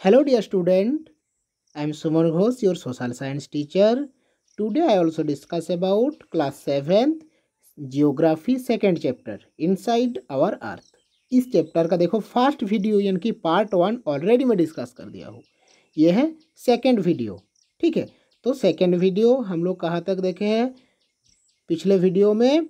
Hello, dear student. I am Suman Ghosh, your social science teacher. Today, I also discuss about class 7th geography second chapter inside our earth. इस chapter का देखो first video यानी कि part 1 already मैं discuss कर दिया हूँ। ये है सेकंड वीडियो। ठीक है, तो सेकंड वीडियो हम लोग कहाँ तक देखे हैं? पिछले वीडियो में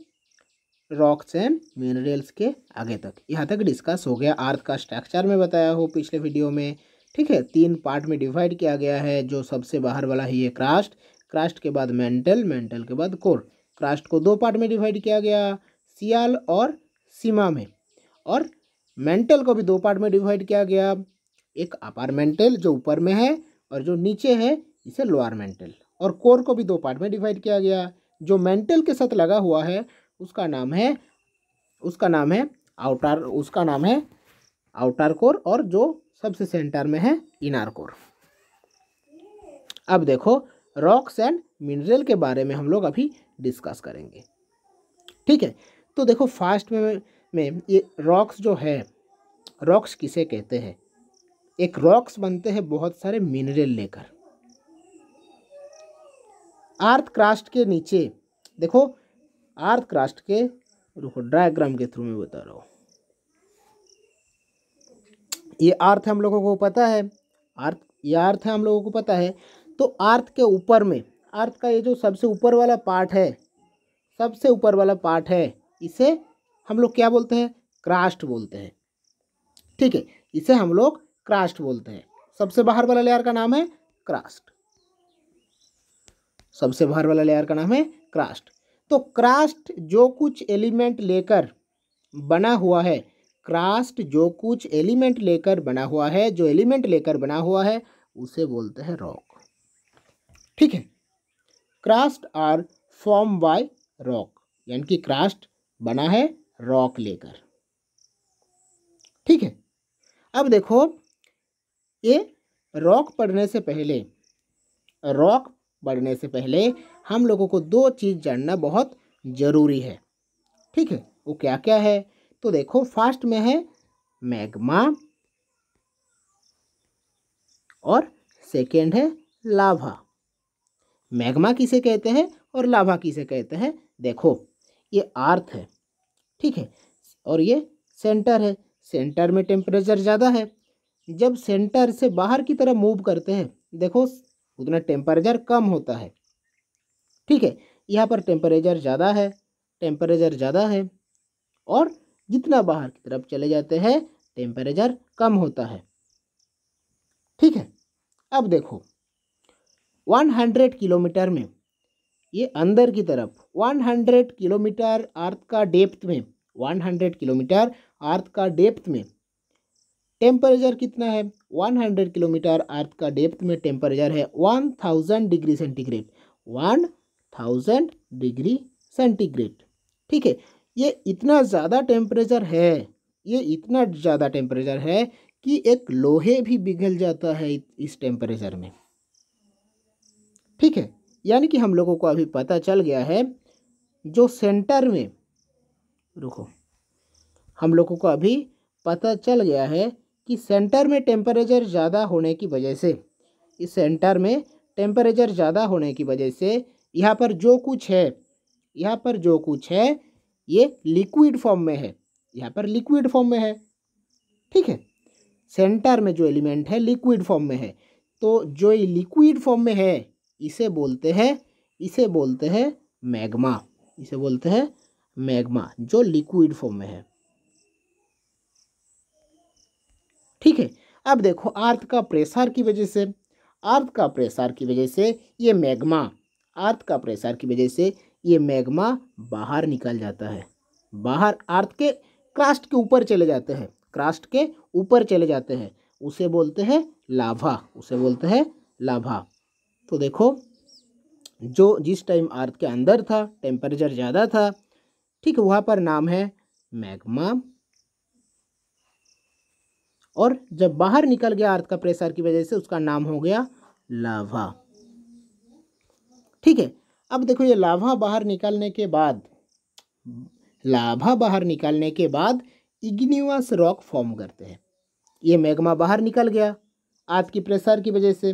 रॉक्स एंड मिनरल्स के आगे तक यहाँ तक डिस्कस हो गया। अर्थ का स्ट्रक्चर में बताया हो पिछले वीडियो में। ठीक है, 3 पार्ट में डिवाइड किया गया है। जो सबसे बाहर वाला है ये क्रास्ट, क्रास्ट के बाद मेंटल, मेंटल के बाद कोर। क्रास्ट को 2 पार्ट में डिवाइड किया गया, सियाल और सीमा में। और मेंटल को भी 2 पार्ट में डिवाइड किया गया, एक अपर मेंटल जो ऊपर में है और जो नीचे है इसे लोअर मेंटल। और कोर को भी 2 पार्ट में डिवाइड किया गया। जो मेंटल के साथ लगा हुआ है उसका नाम है आउटर कोर और जो सबसे सेंटर में है इनर कोर। अब देखो रॉक्स एंड मिनरल के बारे में हम लोग अभी डिस्कस करेंगे। ठीक है, तो देखो फर्स्ट में ये रॉक्स जो है, रॉक्स किसे कहते हैं? एक रॉक्स बनते हैं बहुत सारे मिनरल लेकर। अर्थ क्रस्ट के नीचे देखो, अर्थ क्रस्ट के, रुको डायग्राम के थ्रू में बता रहा हूँ। ये अर्थ हम लोगों को पता है, ये अर्थ है हम लोगों को पता है। तो अर्थ के ऊपर में, अर्थ का ये जो सबसे ऊपर वाला पार्ट है, सबसे ऊपर वाला पार्ट है, इसे हम लोग क्या बोलते हैं? क्रास्ट बोलते हैं। ठीक है, इसे हम लोग क्रास्ट बोलते हैं। सबसे बाहर वाला लेयर का नाम है क्रास्ट। सबसे बाहर वाला लेयर का नाम है क्रास्ट। तो क्रास्ट जो कुछ एलिमेंट लेकर बना हुआ है, क्रास्ट जो कुछ एलिमेंट लेकर बना हुआ है, जो एलिमेंट लेकर बना हुआ है उसे बोलते हैं रॉक। ठीक है, क्रास्ट आर फॉर्म बाय रॉक, यानी कि क्रास्ट बना है रॉक लेकर। ठीक है, अब देखो ये रॉक पढ़ने से पहले हम लोगों को 2 चीज़ जानना बहुत ज़रूरी है। ठीक है, वो क्या क्या है? तो देखो फर्स्ट में है मैग्मा और सेकेंड है लावा। मैग्मा किसे कहते हैं और लावा किसे कहते हैं? देखो ये अर्थ है, ठीक है, और ये सेंटर है। सेंटर में टेम्परेचर ज़्यादा है। जब सेंटर से बाहर की तरफ मूव करते हैं देखो उतना टेम्परेचर कम होता है। ठीक है, यहाँ पर टेम्परेचर ज़्यादा है और जितना बाहर की तरफ चले जाते हैं टेम्परेचर कम होता है। ठीक है, अब देखो 100 किलोमीटर में, ये अंदर की तरफ 100 किलोमीटर अर्थ का डेप्थ में, 100 किलोमीटर अर्थ का डेप्थ में टेम्परेचर कितना है? 100 किलोमीटर अर्थ का डेप्थ में टेम्परेचर है 1000 डिग्री सेंटीग्रेड। 1000 degree centigrade. ठीक है, ये इतना ज़्यादा टेम्परेचर है कि एक लोहे भी पिघल जाता है इस टेम्परेचर में। ठीक है, यानी कि हम लोगों को अभी पता चल गया है जो सेंटर में, रुको, हम लोगों को अभी पता चल गया है कि सेंटर में टेम्परेचर ज़्यादा होने की वजह से, इस सेंटर में टेम्परेचर ज़्यादा होने की वजह से यहाँ पर जो कुछ है ये लिक्विड फॉर्म में है। यहाँ पर लिक्विड फॉर्म में है। ठीक है, सेंटर में जो एलिमेंट है लिक्विड फॉर्म में है। तो जो ये लिक्विड फॉर्म में है इसे बोलते हैं मैग्मा। इसे बोलते हैं मैग्मा, जो लिक्विड फॉर्म में है। ठीक है, अब देखो अर्थ का प्रेशर की वजह से ये मैग्मा बाहर निकल जाता है। बाहर अर्थ के क्रस्ट के ऊपर चले जाते हैं, उसे बोलते हैं लावा। तो देखो जो जिस टाइम अर्थ के अंदर था टेम्परेचर ज़्यादा था, ठीक है, वहाँ पर नाम है मैग्मा, और जब बाहर निकल गया अर्थ का प्रेशर की वजह से उसका नाम हो गया लावा। ठीक है, अब देखो ये लावा बाहर निकालने के बाद इग्नियस रॉक फॉर्म करते हैं। ये मैग्मा बाहर निकल गया, अर्थ की प्रेशर की वजह से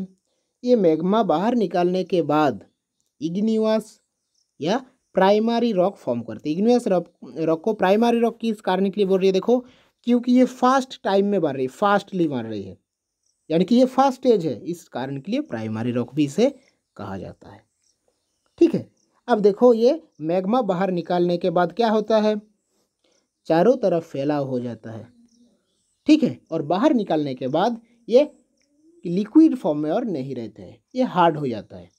ये मैग्मा बाहर निकालने के बाद इग्नियस या प्राइमरी रॉक फॉर्म करते हैं। इग्नियस रॉक को प्राइमरी रॉक किस कारण के लिए बोल रही है, देखो क्योंकि ये फास्ट टाइम में बढ़ रही है, फास्टली बढ़ रही है, यानी कि ये फर्स्ट स्टेज है, इस कारण के लिए प्राइमरी रॉक भी इसे कहा जाता है। ठीक है, अब देखो ये मैग्मा बाहर निकालने के बाद क्या होता है, चारों तरफ फैलाव हो जाता है। ठीक है, और बाहर निकालने के बाद ये लिक्विड फॉर्म में और नहीं रहते हैं, ये हार्ड हो जाता है।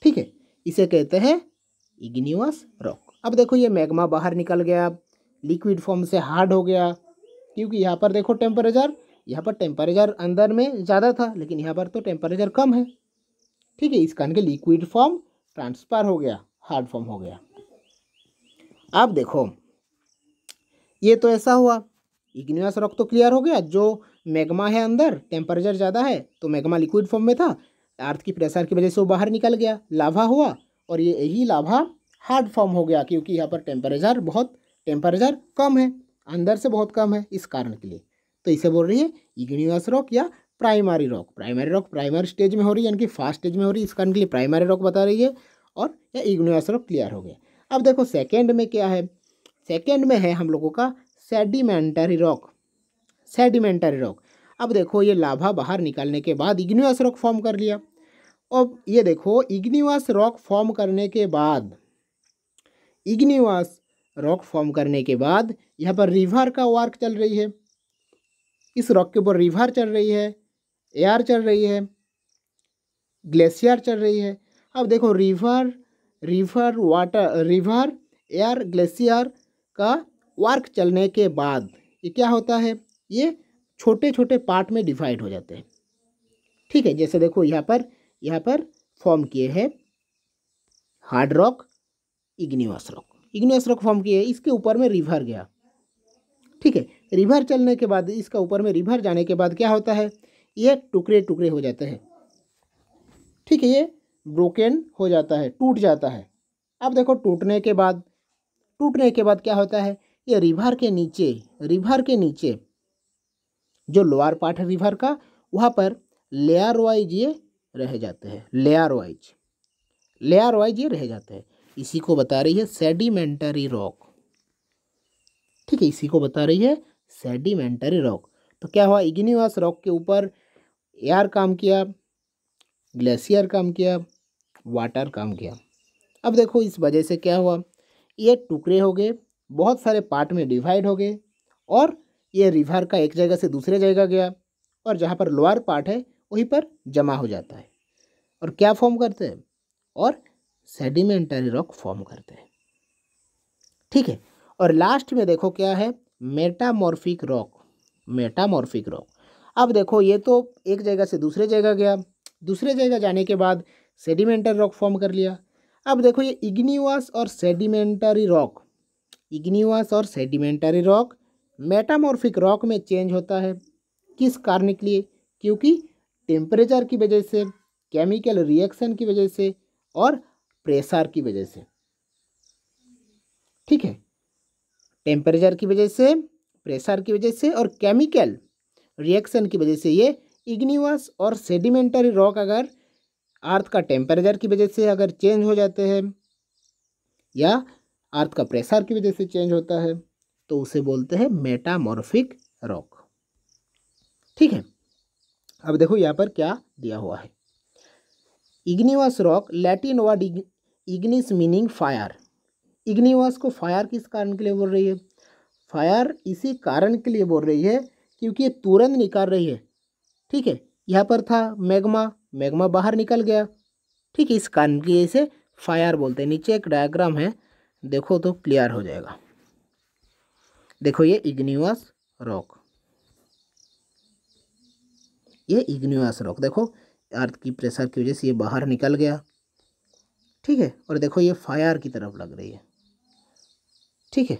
ठीक है, इसे कहते हैं इग्नियस रॉक। अब देखो ये मैग्मा बाहर निकल गया, लिक्विड फॉर्म से हार्ड हो गया, क्योंकि यहाँ पर देखो टेम्परेचर अंदर में ज़्यादा था, लेकिन यहाँ पर तो टेम्परेचर कम है। ठीक है, इस कारण के लिक्विड फॉर्म ट्रांसफर हो गया, हार्ड फॉर्म हो गया। अब देखो ये तो ऐसा हुआ, इग्नियस रॉक तो क्लियर हो गया, जो मैग्मा है अंदर टेम्परेचर ज़्यादा है तो मैग्मा लिक्विड फॉर्म में था, अर्थ की प्रेशर की वजह से वो बाहर निकल गया, लावा हुआ, और ये यही लावा हार्ड फॉर्म हो गया, क्योंकि यहाँ पर टेम्परेचर कम है, अंदर से बहुत कम है, इस कारण के लिए तो इसे बोल रही है इग्नियस रॉक या प्राइमरी रॉक। प्राइमरी स्टेज में हो रही है, यानी कि फास्ट स्टेज में हो रही है, इस कारण के लिए प्राइमरी रॉक बता रही है, और यह इग्नियस रॉक क्लियर हो गया। अब देखो सेकेंड में क्या है, सेकेंड में है हम लोगों का सेडिमेंटरी रॉक। अब देखो ये लावा बाहर निकालने के बाद इग्नियस रॉक फॉर्म कर लिया। अब ये देखो इग्नियस रॉक फॉर्म करने के बाद यहाँ पर रिवर का वर्क चल रही है, इस रॉक के ऊपर रिवर चल रही है, एयर चल रही है, ग्लेशियर चल रही है। अब देखो रिवर एयर ग्लेशियर का वर्क चलने के बाद ये क्या होता है, ये छोटे छोटे पार्ट में डिवाइड हो जाते हैं। ठीक है, जैसे देखो यहाँ पर फॉर्म किए हैं hard rock, igneous rock form किए, इसके ऊपर में रिवर गया। ठीक है, रिवर चलने के बाद इसका ऊपर में रिवर जाने के बाद क्या होता है, ये टुकड़े टुकड़े हो जाते हैं। ठीक है, ये ब्रोकन हो जाता है, टूट जाता है। अब देखो टूटने के बाद क्या होता है, ये रिवर के नीचे जो लोअर पार्ट है रिवर का, वहाँ पर लेयर वाइज ये रह जाते हैं, लेयर वाइज ये रह जाते हैं। इसी को बता रही है सेडिमेंटरी रॉक। ठीक है, इसी को बता रही है सेडिमेंटरी रॉक। तो क्या हुआ, इग्नियस रॉक के ऊपर एयर काम किया, ग्लेशियर काम किया, वाटर काम किया। अब देखो इस वजह से क्या हुआ, ये टुकड़े हो गए, बहुत सारे पार्ट में डिवाइड हो गए, और ये रिवर का एक जगह से दूसरे जगह गया, और जहाँ पर लोअर पार्ट है वहीं पर जमा हो जाता है, और क्या फॉर्म करते हैं, और सेडिमेंटरी रॉक फॉर्म करते हैं। ठीक है, और लास्ट में देखो क्या है, मेटामॉर्फिक रॉक। अब देखो ये तो एक जगह से दूसरे जगह गया, दूसरे जगह जाने के बाद सेडिमेंटरी रॉक फॉर्म कर लिया। अब देखो ये इग्नियस और सेडिमेंटरी रॉक मेटामॉर्फिक रॉक में चेंज होता है। किस कारण के लिए, क्योंकि टेम्परेचर की वजह से, केमिकल रिएक्शन की वजह से, और प्रेशर की वजह से। ठीक है, टेम्परेचर की वजह से, प्रेशर की वजह से, और केमिकल रिएक्शन की वजह से ये इग्नियस और सेडिमेंटरी रॉक अगर अर्थ का टेम्परेचर की वजह से अगर चेंज हो जाते हैं, या अर्थ का प्रेशर की वजह से चेंज होता है, तो उसे बोलते हैं मेटामॉर्फिक रॉक। ठीक है, अब देखो यहाँ पर क्या दिया हुआ है, igneous rock, Latin word Ignis meaning fire. Igneous को फायर किस कारण के लिए बोल रही है, फायर इसी कारण के लिए बोल रही है क्योंकि ये तुरंत निकाल रही है। ठीक है, यहाँ पर था मैग्मा बाहर निकल गया। ठीक है, इस कारण की इसे फायर बोलते हैं। नीचे एक डायग्राम है, देखो तो क्लियर हो जाएगा। देखो ये इग्नियस रॉक, देखो अर्थ की प्रेशर की वजह से ये बाहर निकल गया। ठीक है, और देखो ये फायर की तरफ लग रही है। ठीक है,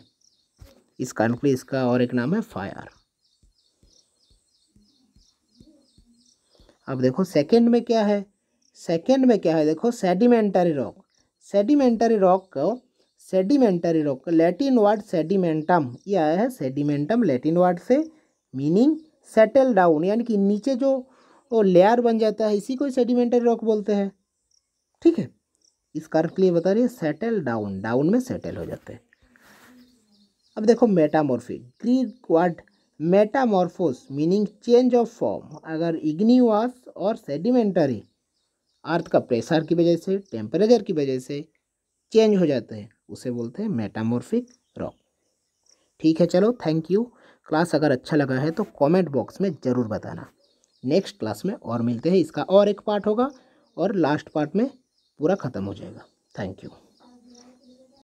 इस कारण के लिए इसका और एक नाम है फायर। अब देखो सेकंड में क्या है, देखो sedimentary rock, Latin word sedimentum, ये आया है सेडिमेंटम लैटिन वर्ड से, मीनिंग सेटल डाउन यानी कि नीचे जो वो लेयर बन जाता है इसी को सेडिमेंटरी रॉक बोलते हैं। ठीक है, इस कारण के लिए बता रही है सेटल डाउन, डाउन में सेटल हो जाते हैं। अब देखो metamorphic, Greek word metamorphosis meaning change of form. अगर इग्नियस और सेडिमेंटरी अर्थ का प्रेशर की वजह से, टेम्परेचर की वजह से चेंज हो जाते हैं, उसे बोलते हैं मेटामॉर्फिक रॉक। ठीक है, चलो थैंक यू। क्लास अगर अच्छा लगा है तो कमेंट बॉक्स में ज़रूर बताना। नेक्स्ट क्लास में और मिलते हैं, इसका और एक पार्ट होगा और लास्ट पार्ट में पूरा ख़त्म हो जाएगा। Thank you.